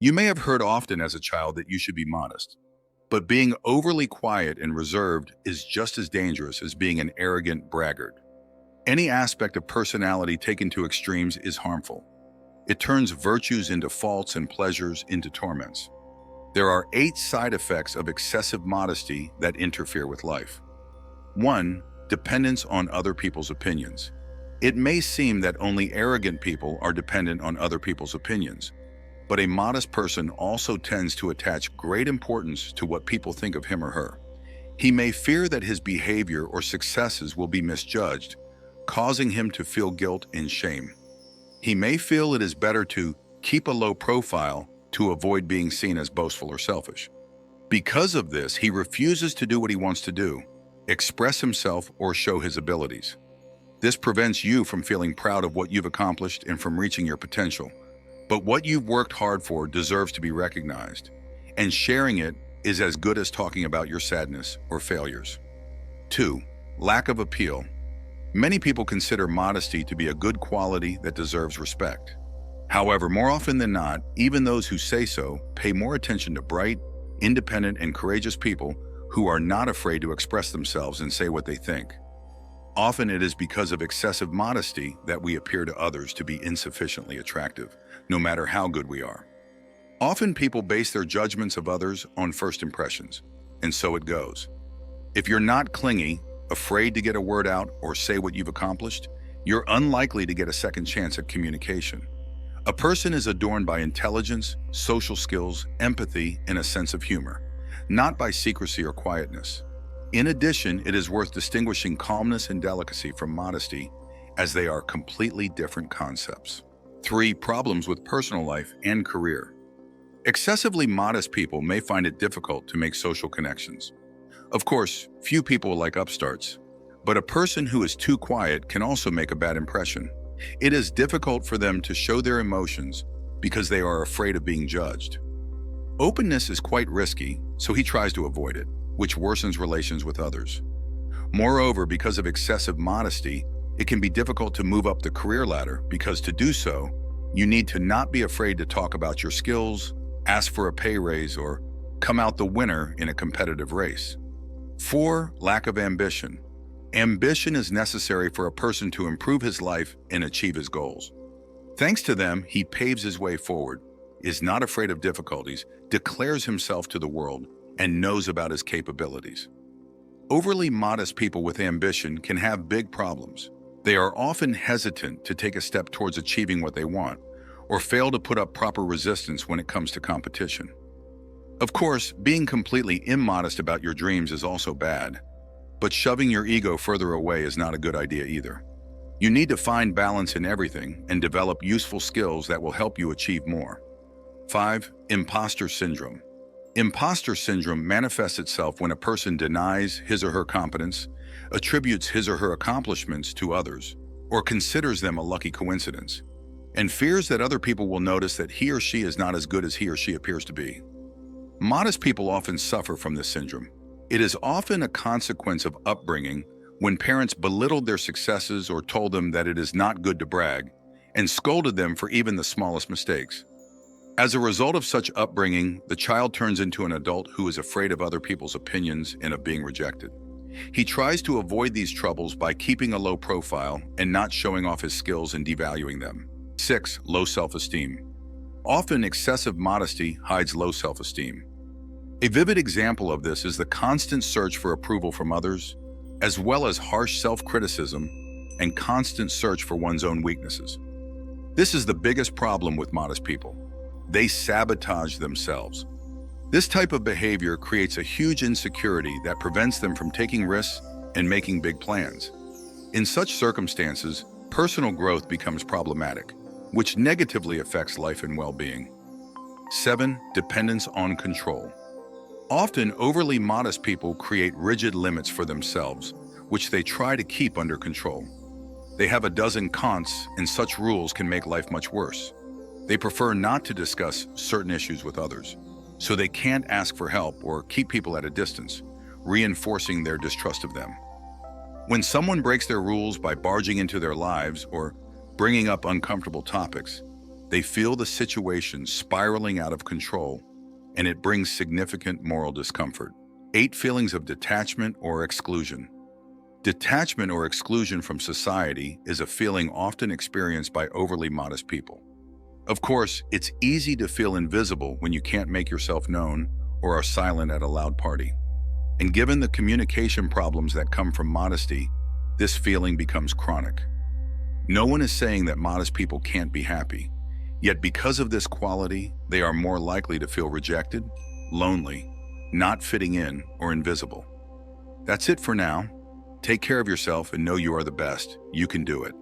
You may have heard often as a child that you should be modest, but being overly quiet and reserved is just as dangerous as being an arrogant braggart. Any aspect of personality taken to extremes is harmful. It turns virtues into faults and pleasures into torments. There are 8 side effects of excessive modesty that interfere with life. 1. Dependence on other people's opinions. It may seem that only arrogant people are dependent on other people's opinions, but a modest person also tends to attach great importance to what people think of him or her. He may fear that his behavior or successes will be misjudged, causing him to feel guilt and shame. He may feel it is better to keep a low profile to avoid being seen as boastful or selfish. Because of this, he refuses to do what he wants to do, express himself, or show his abilities. This prevents you from feeling proud of what you've accomplished and from reaching your potential. But what you've worked hard for deserves to be recognized, and sharing it is as good as talking about your sadness or failures. 2. Lack of appeal. Many people consider modesty to be a good quality that deserves respect. However, more often than not, even those who say so pay more attention to bright, independent, and courageous people who are not afraid to express themselves and say what they think. Often it is because of excessive modesty that we appear to others to be insufficiently attractive, no matter how good we are. Often people base their judgments of others on first impressions, and so it goes. If you're not clingy, afraid to get a word out or say what you've accomplished, you're unlikely to get a second chance at communication. A person is adorned by intelligence, social skills, empathy, and a sense of humor, not by secrecy or quietness. In addition, it is worth distinguishing calmness and delicacy from modesty, as they are completely different concepts. 3. Problems with personal life and career. Excessively modest people may find it difficult to make social connections. Of course, few people like upstarts, but a person who is too quiet can also make a bad impression. It is difficult for them to show their emotions because they are afraid of being judged. Openness is quite risky, so he tries to avoid it, which worsens relations with others. Moreover, because of excessive modesty, it can be difficult to move up the career ladder because to do so, you need to not be afraid to talk about your skills, ask for a pay raise, or come out the winner in a competitive race. 4. Lack of ambition. Ambition is necessary for a person to improve his life and achieve his goals. Thanks to them, he paves his way forward, is not afraid of difficulties, declares himself to the world, and knows about his capabilities. Overly modest people with ambition can have big problems. They are often hesitant to take a step towards achieving what they want, or fail to put up proper resistance when it comes to competition. Of course, being completely immodest about your dreams is also bad, but shoving your ego further away is not a good idea either. You need to find balance in everything and develop useful skills that will help you achieve more. 5. Imposter syndrome. Imposter syndrome manifests itself when a person denies his or her competence, attributes his or her accomplishments to others, or considers them a lucky coincidence, and fears that other people will notice that he or she is not as good as he or she appears to be. Modest people often suffer from this syndrome. It is often a consequence of upbringing when parents belittled their successes or told them that it is not good to brag, and scolded them for even the smallest mistakes. As a result of such upbringing, the child turns into an adult who is afraid of other people's opinions and of being rejected. He tries to avoid these troubles by keeping a low profile and not showing off his skills and devaluing them. 6. Low self-esteem. Often excessive modesty hides low self-esteem. A vivid example of this is the constant search for approval from others, as well as harsh self-criticism and constant search for one's own weaknesses. This is the biggest problem with modest people. They sabotage themselves. This type of behavior creates a huge insecurity that prevents them from taking risks and making big plans. In such circumstances, personal growth becomes problematic, which negatively affects life and well-being. 7. Dependence on control. Often, overly modest people create rigid limits for themselves, which they try to keep under control. They have a dozen cons, and such rules can make life much worse. They prefer not to discuss certain issues with others, so they can't ask for help or keep people at a distance, reinforcing their distrust of them. When someone breaks their rules by barging into their lives or bringing up uncomfortable topics, They feel the situation spiraling out of control, and it brings significant moral discomfort. 8. Feelings of detachment or exclusion. Detachment or exclusion from society is a feeling often experienced by overly modest people. Of course, it's easy to feel invisible when you can't make yourself known or are silent at a loud party. And given the communication problems that come from modesty, this feeling becomes chronic. No one is saying that modest people can't be happy, yet because of this quality, they are more likely to feel rejected, lonely, not fitting in, or invisible. That's it for now. Take care of yourself and know you are the best. You can do it.